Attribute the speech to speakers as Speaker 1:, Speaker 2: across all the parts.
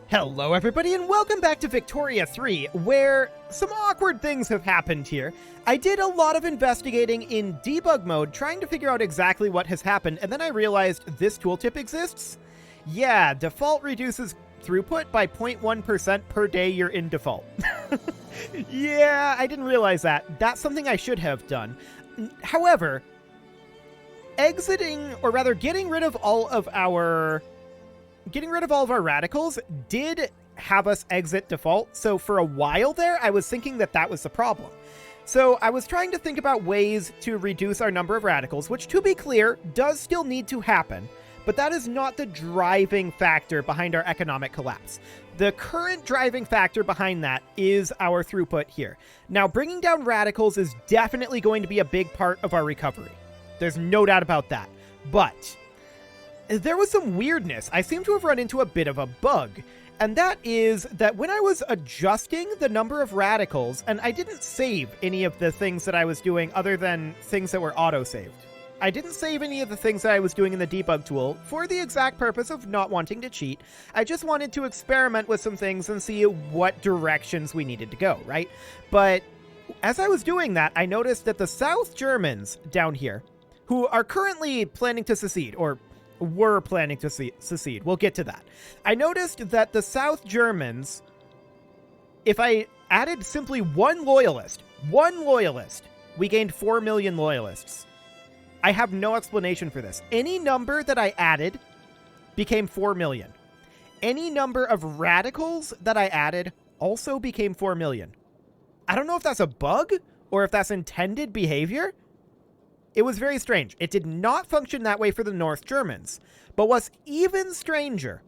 Speaker 1: Hello everybody and welcome back to Victoria 3, where some awkward things have happened here. I did a lot of investigating in debug mode, trying to figure out exactly what has happened, and then I realized this tooltip exists. Yeah, default reduces throughput by 0.1% per day you're in default. Yeah, I didn't realize that. That's something I should have done. However, exiting, or rather getting rid of all of our radicals did have us exit default, so for a while there, I was thinking that that was the problem. So I was trying to think about ways to reduce our number of radicals, which, to be clear, does still need to happen, but that is not the driving factor behind our economic collapse. The current driving factor behind that is our throughput here. Now, bringing down radicals is definitely going to be a big part of our recovery. There's no doubt about that, but there was some weirdness. I seem to have run into a bit of a bug, and that is that when I was adjusting the number of radicals, and I didn't save any of the things that I was doing other than things that were auto-saved. I didn't save any of the things that I was doing in the debug tool for the exact purpose of not wanting to cheat. I just wanted to experiment with some things and see what directions we needed to go, right? But as I was doing that, I noticed that the South Germans down here, who are currently planning to secede, or were planning to secede. We'll get to that. I noticed that the South Germans, if I added simply one loyalist, we gained 4 million loyalists. I have no explanation for this. Any number that I added became 4 million. Any number of radicals that I added also became 4 million. I don't know if that's a bug or if that's intended behavior. It was very strange. It did not function that way for the North Germans. But what's even stranger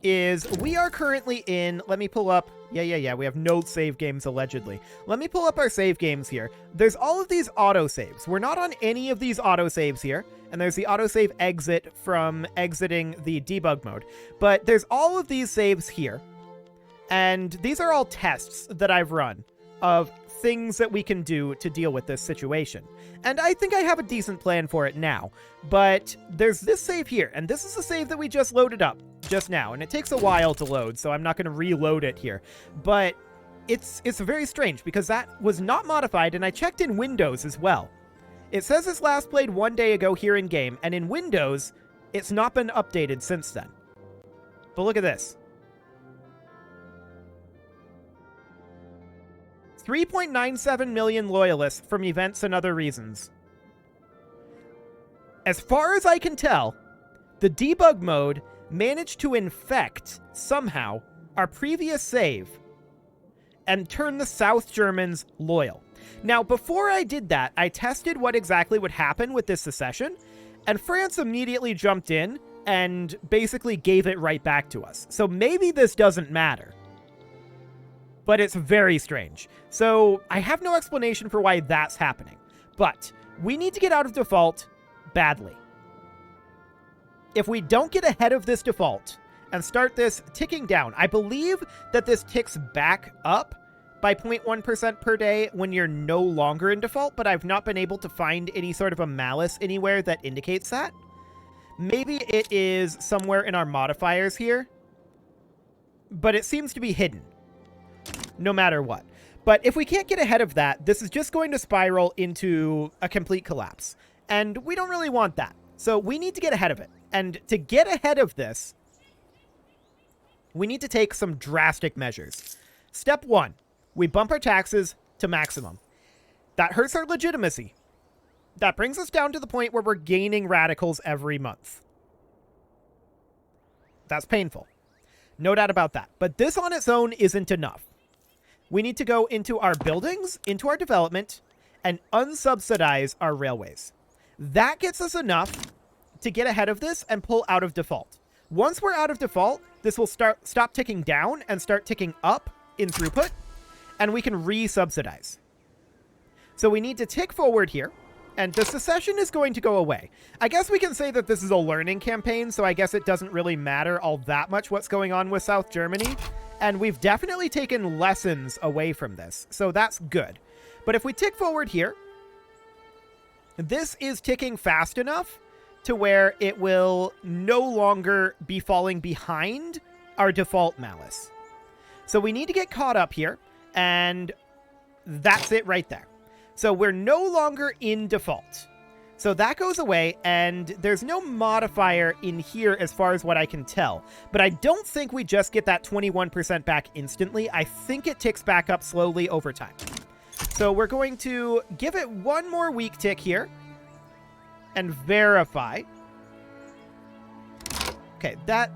Speaker 1: is we are currently in... Let me pull up... Yeah. We have no save games, allegedly. Let me pull up our save games here. There's all of these autosaves. We're not on any of these autosaves here. And there's the autosave exit from exiting the debug mode. But there's all of these saves here. And these are all tests that I've run of things that we can do to deal with this situation. And I think I have a decent plan for it now. But there's this save here, and this is the save that we just loaded up just now, and it takes a while to load, so I'm not going to reload it here. But it's very strange, because that was not modified, and I checked in Windows as well. It says it's last played 1 day ago here in-game, and in Windows, it's not been updated since then. But look at this. 3.97 million loyalists from events and other reasons. As far as I can tell, the debug mode managed to infect, somehow, our previous save and turn the South Germans loyal. Now, before I did that, I tested what exactly would happen with this secession, and France immediately jumped in and basically gave it right back to us. So maybe this doesn't matter. But it's very strange. So I have no explanation for why that's happening. But we need to get out of default badly. If we don't get ahead of this default and start this ticking down, I believe that this ticks back up by 0.1% per day when you're no longer in default, but I've not been able to find any sort of a malice anywhere that indicates that. Maybe it is somewhere in our modifiers here, but it seems to be hidden. No matter what. But if we can't get ahead of that, this is just going to spiral into a complete collapse. And we don't really want that. So we need to get ahead of it. And to get ahead of this, we need to take some drastic measures. Step 1, we bump our taxes to maximum. That hurts our legitimacy. That brings us down to the point where we're gaining radicals every month. That's painful. No doubt about that. But this on its own isn't enough. We need to go into our buildings, into our development, and unsubsidize our railways. That gets us enough to get ahead of this and pull out of default. Once we're out of default, this will stop ticking down and start ticking up in throughput, and we can re-subsidize. So we need to tick forward here, and the secession is going to go away. I guess we can say that this is a learning campaign, so I guess it doesn't really matter all that much what's going on with South Germany. And we've definitely taken lessons away from this, so that's good. But if we tick forward here, this is ticking fast enough to where it will no longer be falling behind our default malice. So we need to get caught up here, and that's it right there. So we're no longer in default. So that goes away, and there's no modifier in here as far as what I can tell. But I don't think we just get that 21% back instantly. I think it ticks back up slowly over time. So we're going to give it one more week tick here and verify. Okay, that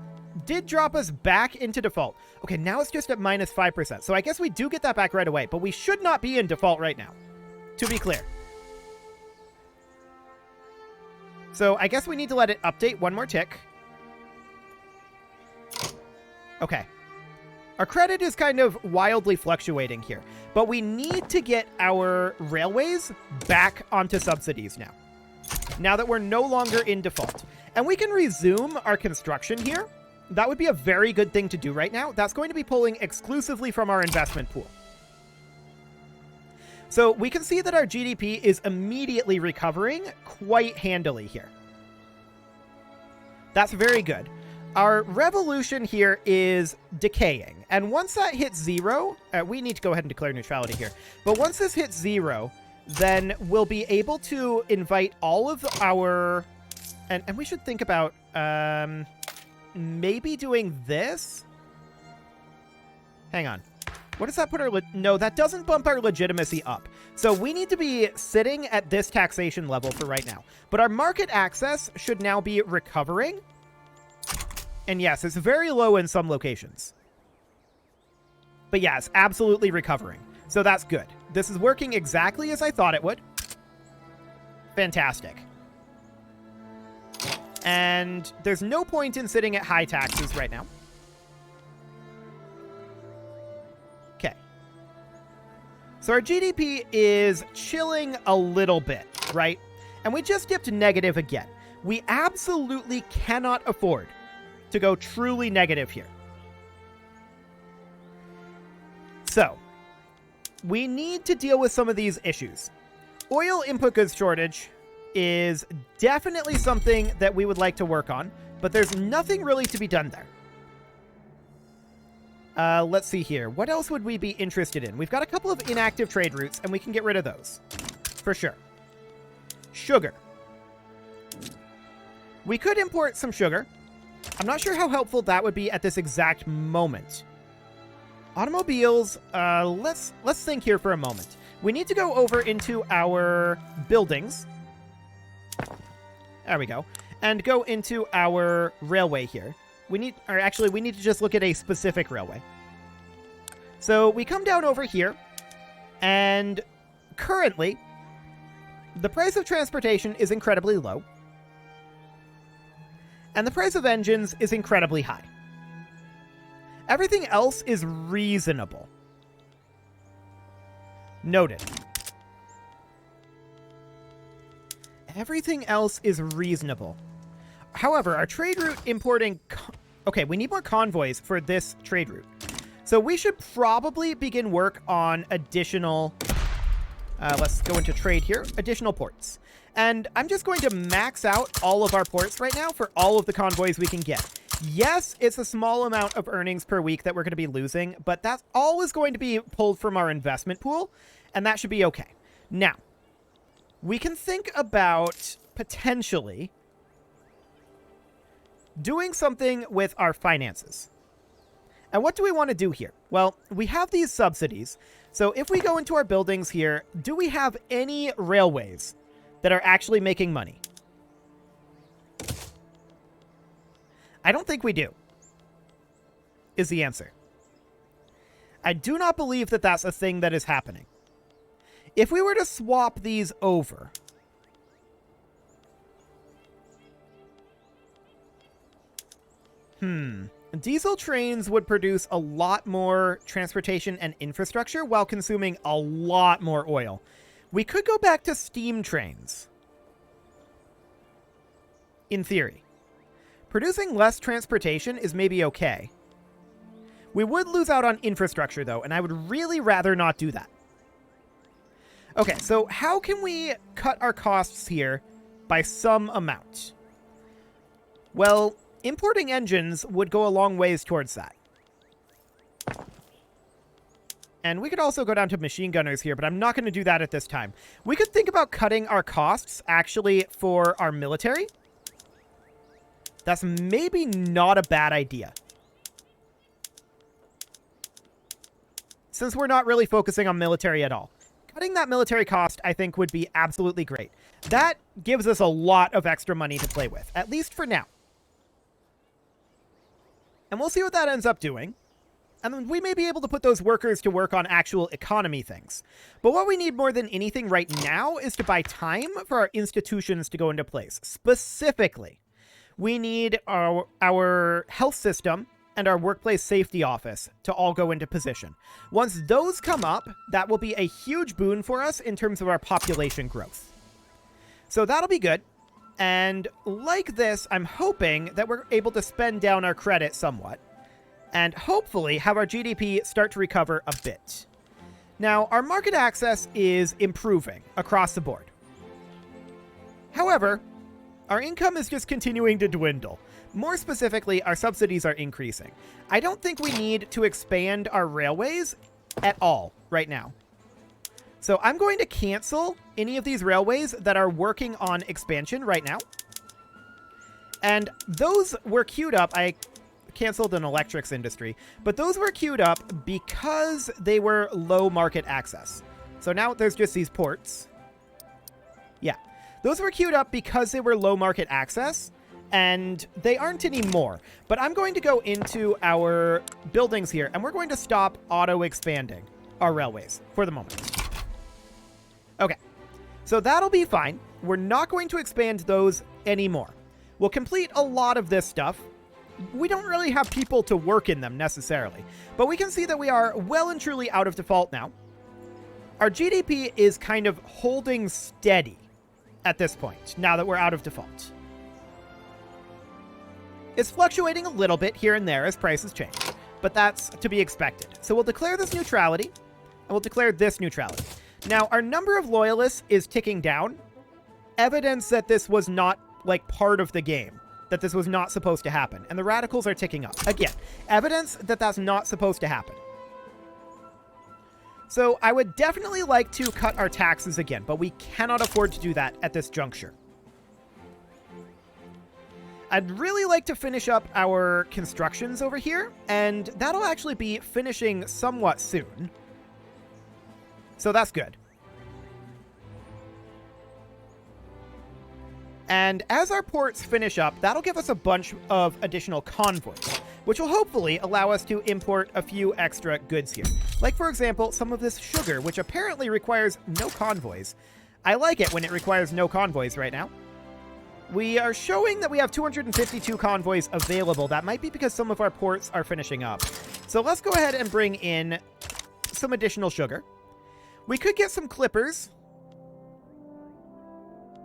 Speaker 1: did drop us back into default. Okay, now it's just at minus 5%. So I guess we do get that back right away, but we should not be in default right now, to be clear. So I guess we need to let it update one more tick. Okay. Our credit is kind of wildly fluctuating here, but we need to get our railways back onto subsidies now that we're no longer in default. And we can resume our construction here. That would be a very good thing to do right now. That's going to be pulling exclusively from our investment pool. So we can see that our GDP is immediately recovering quite handily here. That's very good. Our revolution here is decaying. And once that hits 0, we need to go ahead and declare neutrality here. But once this hits 0, then we'll be able to invite all of our... And we should think about maybe doing this. Hang on. What does that put our... No, that doesn't bump our legitimacy up. So we need to be sitting at this taxation level for right now. But our market access should now be recovering. And yes, it's very low in some locations. But yeah, it's absolutely recovering. So that's good. This is working exactly as I thought it would. Fantastic. And there's no point in sitting at high taxes right now. Okay. So our GDP is chilling a little bit, right? And we just dipped negative again. We absolutely cannot afford to go truly negative here. So, we need to deal with some of these issues. Oil input goods shortage is definitely something that we would like to work on, but there's nothing really to be done there. Let's see here. What else would we be interested in? We've got a couple of inactive trade routes, and we can get rid of those. For sure. Sugar. We could import some sugar. I'm not sure how helpful that would be at this exact moment. Automobiles, let's think here for a moment. We need to go over into our buildings. There we go. And go into our railway here. We need to just look at a specific railway. So we come down over here, and currently, the price of transportation is incredibly low. And the price of engines is incredibly high. Everything else is reasonable. Noted. Everything else is reasonable. However, our trade route importing... Okay, we need more convoys for this trade route. So we should probably begin work on additional... let's go into trade here. Additional ports. And I'm just going to max out all of our ports right now for all of the convoys we can get. Yes, it's a small amount of earnings per week that we're going to be losing, but that's always going to be pulled from our investment pool, and that should be okay. Now, we can think about potentially doing something with our finances. And what do we want to do here? Well, we have these subsidies. So if we go into our buildings here, do we have any railways that are actually making money? I don't think we do, is the answer. I do not believe that that's a thing that is happening. If we were to swap these over... Diesel trains would produce a lot more transportation and infrastructure while consuming a lot more oil. We could go back to steam trains. In theory. Producing less transportation is maybe okay. We would lose out on infrastructure, though, and I would really rather not do that. Okay, so how can we cut our costs here by some amount? Well, importing engines would go a long ways towards that. And we could also go down to machine gunners here, but I'm not going to do that at this time. We could think about cutting our costs, actually, for our military. That's maybe not a bad idea. Since we're not really focusing on military at all. Cutting that military cost, I think, would be absolutely great. That gives us a lot of extra money to play with, at least for now. And we'll see what that ends up doing. And then we may be able to put those workers to work on actual economy things. But what we need more than anything right now is to buy time for our institutions to go into place. Specifically, we need our health system and our workplace safety office to all go into position. Once those come up, that will be a huge boon for us in terms of our population growth. So that'll be good. And like this, I'm hoping that we're able to spend down our credit somewhat. And hopefully have our GDP start to recover a bit. Now, our market access is improving across the board. However, our income is just continuing to dwindle. More specifically, our subsidies are increasing. I don't think we need to expand our railways at all right now. So I'm going to cancel any of these railways that are working on expansion right now. And those were queued up. I canceled an electrics industry, but those were queued up because they were low market access. So now there's just these ports. Yeah, those were queued up because they were low market access, and they aren't anymore. But I'm going to go into our buildings here, and we're going to stop auto-expanding our railways for the moment. Okay, so that'll be fine. We're not going to expand those anymore. We'll complete a lot of this stuff. We don't really have people to work in them necessarily, but we can see that we are well and truly out of default now. Our GDP is kind of holding steady at this point, now that we're out of default. It's fluctuating a little bit here and there as prices change, but that's to be expected. So we'll declare this neutrality, and we'll declare this neutrality. Now, our number of loyalists is ticking down, evidence that this was not, like, part of the game. That this was not supposed to happen. And the radicals are ticking up. Again, evidence that that's not supposed to happen. So I would definitely like to cut our taxes again, but we cannot afford to do that at this juncture. I'd really like to finish up our constructions over here, and that'll actually be finishing somewhat soon. So that's good. And as our ports finish up, that'll give us a bunch of additional convoys, which will hopefully allow us to import a few extra goods here. Like, for example, some of this sugar, which apparently requires no convoys. I like it when it requires no convoys right now. We are showing that we have 252 convoys available. That might be because some of our ports are finishing up. So let's go ahead and bring in some additional sugar. We could get some clippers.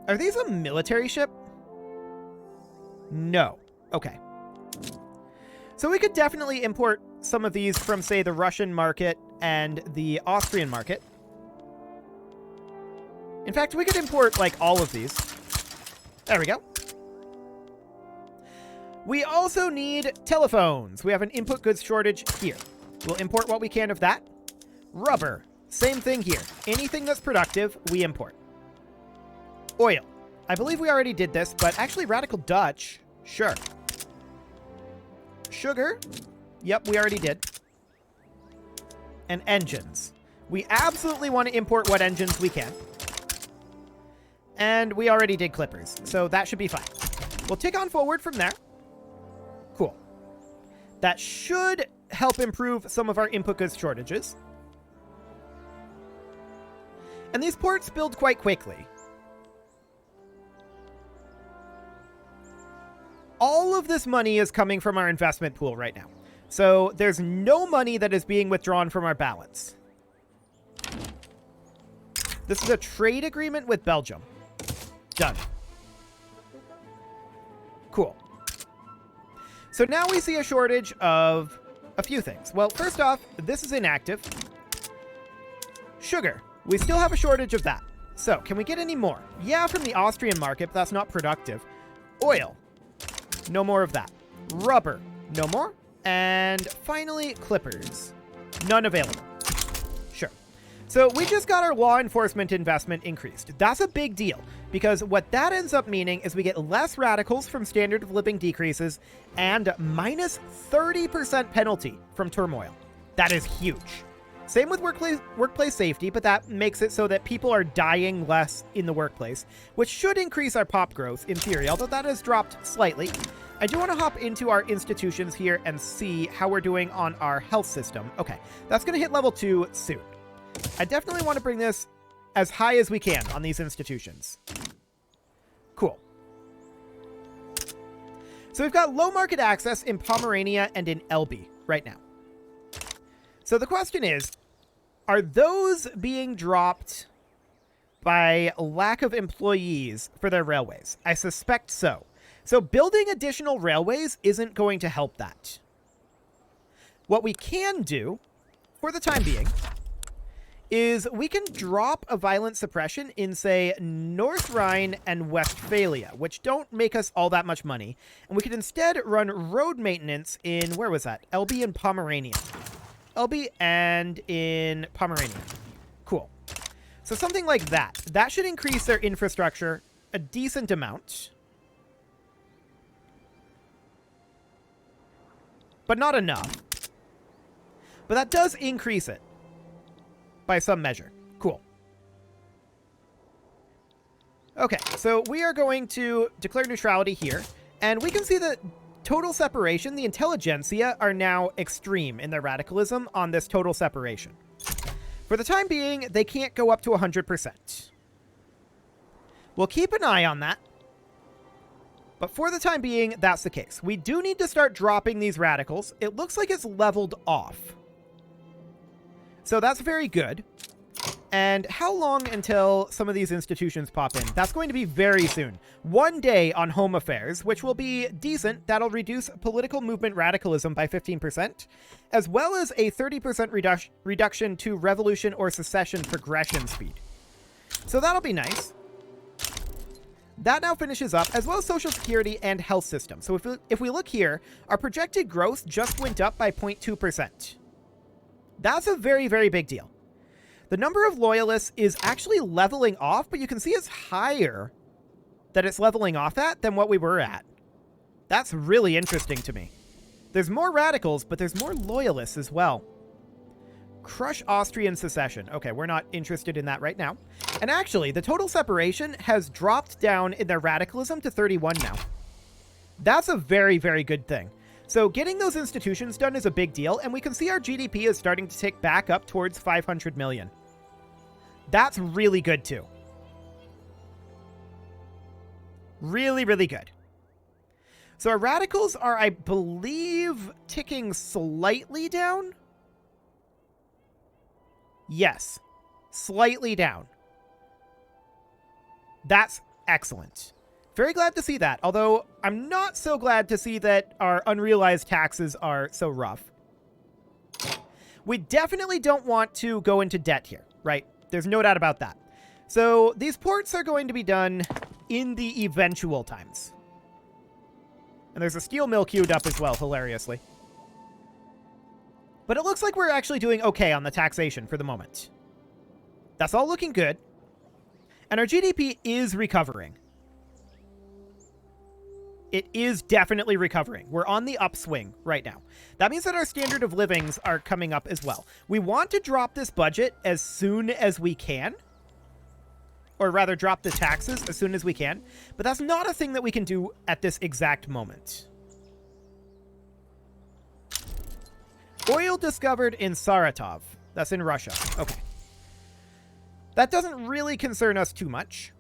Speaker 1: Are these a military ship? No. Okay. So we could definitely import some of these from, say, the Russian market and the Austrian market. In fact, we could import, like, all of these. There we go. We also need telephones. We have an input goods shortage here. We'll import what we can of that. Rubber. Same thing here. Anything that's productive, we import. Oil. I believe we already did this, but actually Radical Dutch, sure. Sugar. Yep, we already did. And engines. We absolutely want to import what engines we can. And we already did clippers, so that should be fine. We'll tick on forward from there. Cool. That should help improve some of our input goods shortages. And these ports build quite quickly. All of this money is coming from our investment pool right now. So there's no money that is being withdrawn from our balance. This is a trade agreement with Belgium. Done. Cool. So now we see a shortage of a few things. Well, first off, this is inactive. Sugar. We still have a shortage of that. So, can we get any more? Yeah, from the Austrian market, but that's not productive. Oil. No more of that. Rubber, no more. And finally, clippers. None available. Sure. So we just got our law enforcement investment increased. That's a big deal, because what that ends up meaning is we get less radicals from standard of living decreases and minus 30% penalty from turmoil. That is huge. Same with workplace safety, but that makes it so that people are dying less in the workplace, which should increase our pop growth in theory, although that has dropped slightly. I do want to hop into our institutions here and see how we're doing on our health system. Okay, that's going to hit level 2 soon. I definitely want to bring this as high as we can on these institutions. Cool. So we've got low market access in Pomerania and in Elbe right now. So the question is, are those being dropped by lack of employees for their railways? I suspect so. So building additional railways isn't going to help that. What we can do, for the time being, is we can drop a violent suppression in, say, North Rhine and Westphalia, which don't make us all that much money. And we could instead run road maintenance in, where was that? Elbe and Pomerania. Elbe and in Pomerania. Cool. So something like that. That should increase their infrastructure a decent amount. But not enough. But that does increase it by some measure. Cool. Okay, so we are going to declare neutrality here, and we can see that total separation, the intelligentsia are now extreme in their radicalism on this total separation. For the time being, they can't go up to 100%. We'll keep an eye on that. But for the time being, that's the case. We do need to start dropping these radicals. It looks like it's leveled off. So that's very good. And how long until some of these institutions pop in? That's going to be very soon. 1 day on Home Affairs, which will be decent. That'll reduce political movement radicalism by 15%, as well as a 30% reduction to revolution or secession progression speed. So that'll be nice. That now finishes up, as well as Social Security and Health System. So if we look here, our projected growth just went up by 0.2%. That's a very, very big deal. The number of loyalists is actually leveling off, but you can see it's higher that it's leveling off at than what we were at. That's really interesting to me. There's more radicals, but there's more loyalists as well. Crush Austrian secession. Okay, we're not interested in that right now. And actually, the total separation has dropped down in their radicalism to 31 now. That's a very, very good thing. So getting those institutions done is a big deal, and we can see our GDP is starting to tick back up towards 500 million. That's really good too. Really, really good. So our radicals are, I believe, ticking slightly down. Yes, slightly down. That's excellent. Very glad to see that, although I'm not so glad to see that our unrealized taxes are so rough. We definitely don't want to go into debt here, right? There's no doubt about that. So these ports are going to be done in the eventual times. And there's a steel mill queued up as well, hilariously. But it looks like we're actually doing okay on the taxation for the moment. That's all looking good. And our GDP is recovering. It is definitely recovering. We're on the upswing right now. That means that our standard of livings are coming up as well. We want to drop this budget as soon as we can. Or rather, drop the taxes as soon as we can. But that's not a thing that we can do at this exact moment. Oil discovered in Saratov. That's in Russia. Okay. That doesn't really concern us too much.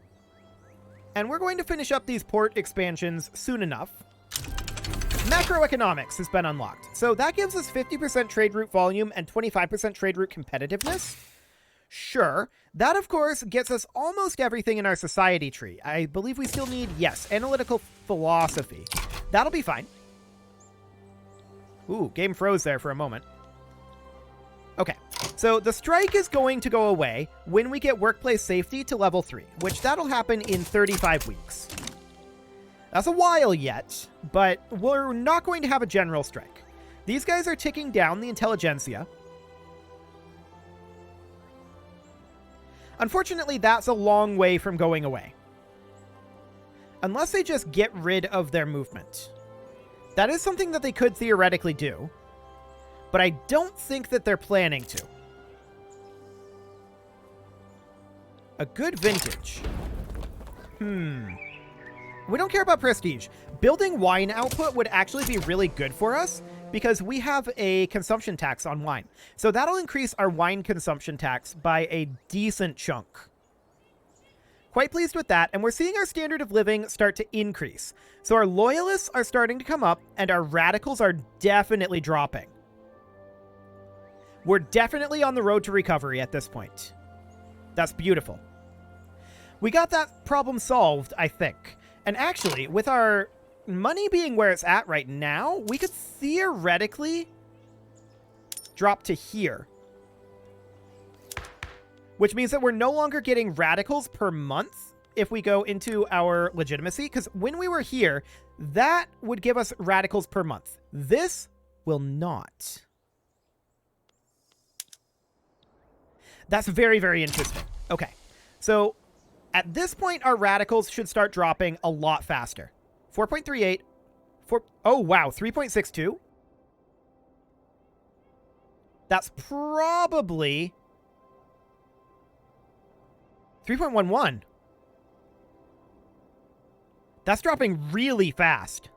Speaker 1: And we're going to finish up these port expansions soon enough. Macroeconomics has been unlocked. So that gives us 50% trade route volume and 25% trade route competitiveness. Sure. That, of course, gets us almost everything in our society tree. I believe we still need, yes, analytical philosophy. That'll be fine. Ooh, game froze there for a moment. Okay, so the strike is going to go away when we get workplace safety to level 3, which that'll happen in 35 weeks. That's a while yet, but we're not going to have a general strike. These guys are ticking down the intelligentsia. Unfortunately, that's a long way from going away. Unless they just get rid of their movement. That is something that they could theoretically do, but I don't think that they're planning to. A good vintage. We don't care about prestige. Building wine output would actually be really good for us because we have a consumption tax on wine. So that'll increase our wine consumption tax by a decent chunk. Quite pleased with that, and we're seeing our standard of living start to increase. So our loyalists are starting to come up, and our radicals are definitely dropping. We're definitely on the road to recovery at this point. That's beautiful. We got that problem solved, I think. And actually, with our money being where it's at right now, we could theoretically drop to here. Which means that we're no longer getting radicals per month if we go into our legitimacy. Because when we were here, that would give us radicals per month. This will not. That's very, very interesting. Okay. So at this point, our radicals should start dropping a lot faster. 4.38. Oh, wow. 3.62. That's probably 3.11. That's dropping really fast.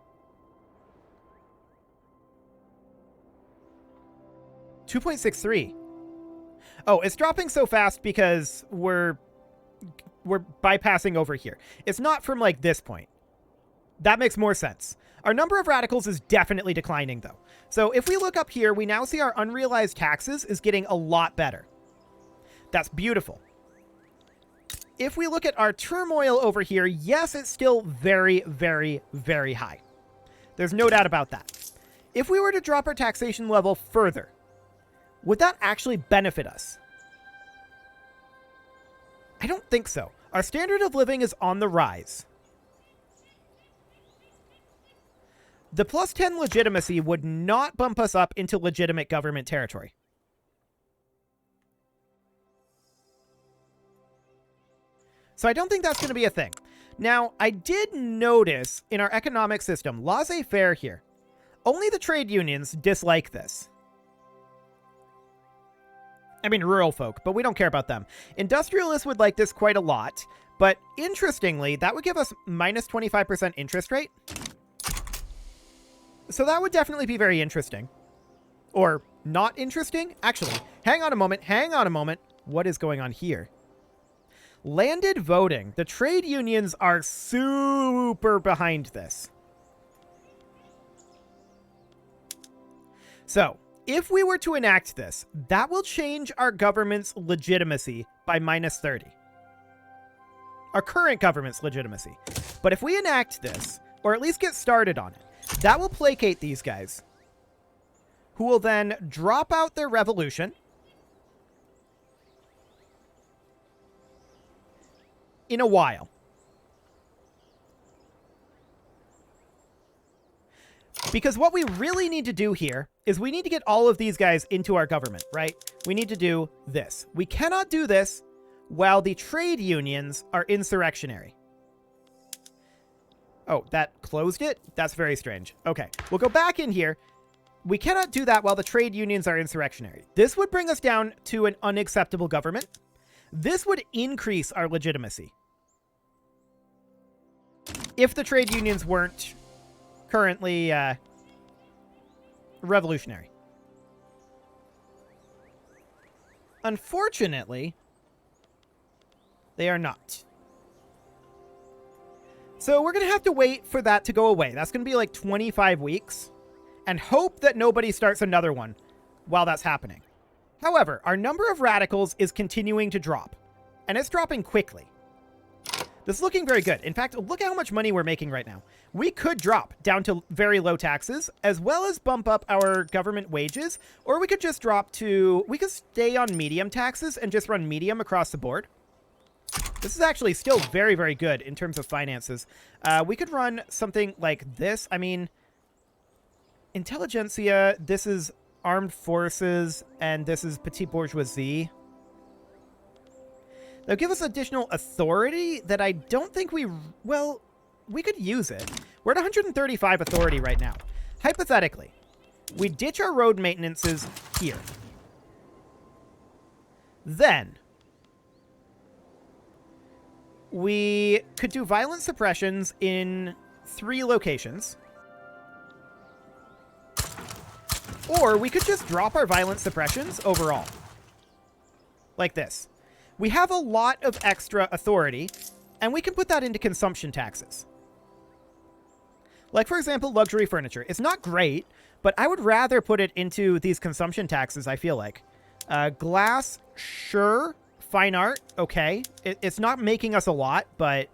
Speaker 1: 2.63. Oh, it's dropping so fast because we're bypassing over here. It's not from like this point. That makes more sense. Our number of radicals is definitely declining though. So if we look up here, we now see our unrealized taxes is getting a lot better. That's beautiful. If we look at our turmoil over here, yes, it's still very, very, very high. There's no doubt about that. If we were to drop our taxation level further, would that actually benefit us? I don't think so. Our standard of living is on the rise. The plus 10 legitimacy would not bump us up into legitimate government territory. So I don't think that's going to be a thing. Now, I did notice in our economic system, laissez-faire here, only the trade unions dislike this. I mean, rural folk, but we don't care about them. Industrialists would like this quite a lot, but interestingly, that would give us minus 25% interest rate. So that would definitely be very interesting. Or not interesting? Actually, hang on a moment. What is going on here? Landed voting. The trade unions are super behind this. So, if we were to enact this, that will change our government's legitimacy by minus 30. Our current government's legitimacy. But if we enact this, or at least get started on it, that will placate these guys, who will then drop out their revolution in a while. Because what we really need to do here is we need to get all of these guys into our government, right? We need to do this. We cannot do this while the trade unions are insurrectionary. Oh, that closed it? That's very strange. Okay, we'll go back in here. We cannot do that while the trade unions are insurrectionary. This would bring us down to an unacceptable government. This would increase our legitimacy. If the trade unions weren't currently revolutionary. Unfortunately, they are not. So we're going to have to wait for that to go away. That's going to be like 25 weeks. And hope that nobody starts another one while that's happening. However, our number of radicals is continuing to drop. And it's dropping quickly. This is looking very good. In fact, look how much money we're making right now. We could drop down to very low taxes, as well as bump up our government wages, or we could just drop to... We could stay on medium taxes and just run medium across the board. This is actually still very, very good in terms of finances. We could run something like this. I mean, intelligentsia, this is armed forces, and this is petite bourgeoisie. They'll give us additional authority that I don't think we... Well, we could use it. We're at 135 authority right now. Hypothetically, we ditch our road maintenances here. Then, we could do violent suppressions in 3 locations. Or we could just drop our violent suppressions overall. Like this. We have a lot of extra authority, and we can put that into consumption taxes. Like, for example, luxury furniture. It's not great, but I would rather put it into these consumption taxes, I feel like. Glass, sure. Fine art, okay. It's not making us a lot, but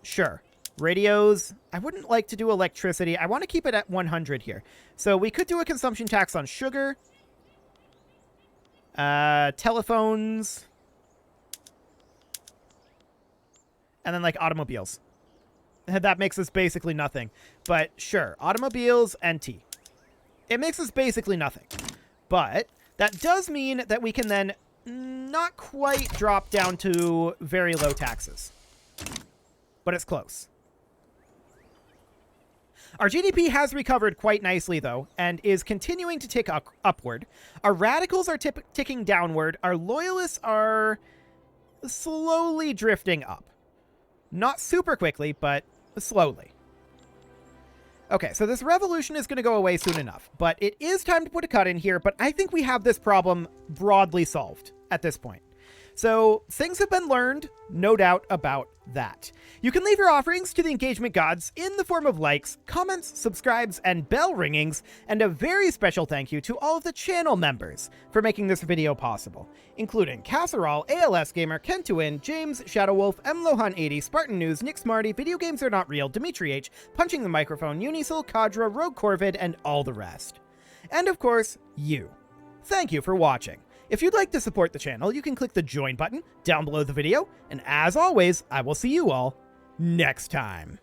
Speaker 1: sure. Radios, I wouldn't like to do electricity. I want to keep it at 100 here. So we could do a consumption tax on sugar. Telephones. And then, like, automobiles. That makes us basically nothing. But sure, automobiles and tea. It makes us basically nothing. But that does mean that we can then not quite drop down to very low taxes. But it's close. Our GDP has recovered quite nicely, though, and is continuing to tick upward. Our radicals are ticking downward. Our loyalists are slowly drifting up. Not super quickly, but slowly. Okay, so this revolution is going to go away soon enough, but it is time to put a cut in here, but I think we have this problem broadly solved at this point. So things have been learned, no doubt about that. You can leave your offerings to the engagement gods in the form of likes, comments, subscribes, and bell ringings, and a very special thank you to all of the channel members for making this video possible, including Casserole, ALS Gamer, Kentuin, James, Shadowwolf, MLohan80, Spartan News, Nick Smarty, Video Games Are Not Real, Dimitri H, Punching the Microphone, Unisil, Kadra, Rogue Corvid, and all the rest. And of course, you. Thank you for watching. If you'd like to support the channel, you can click the join button down below the video, and as always, I will see you all next time.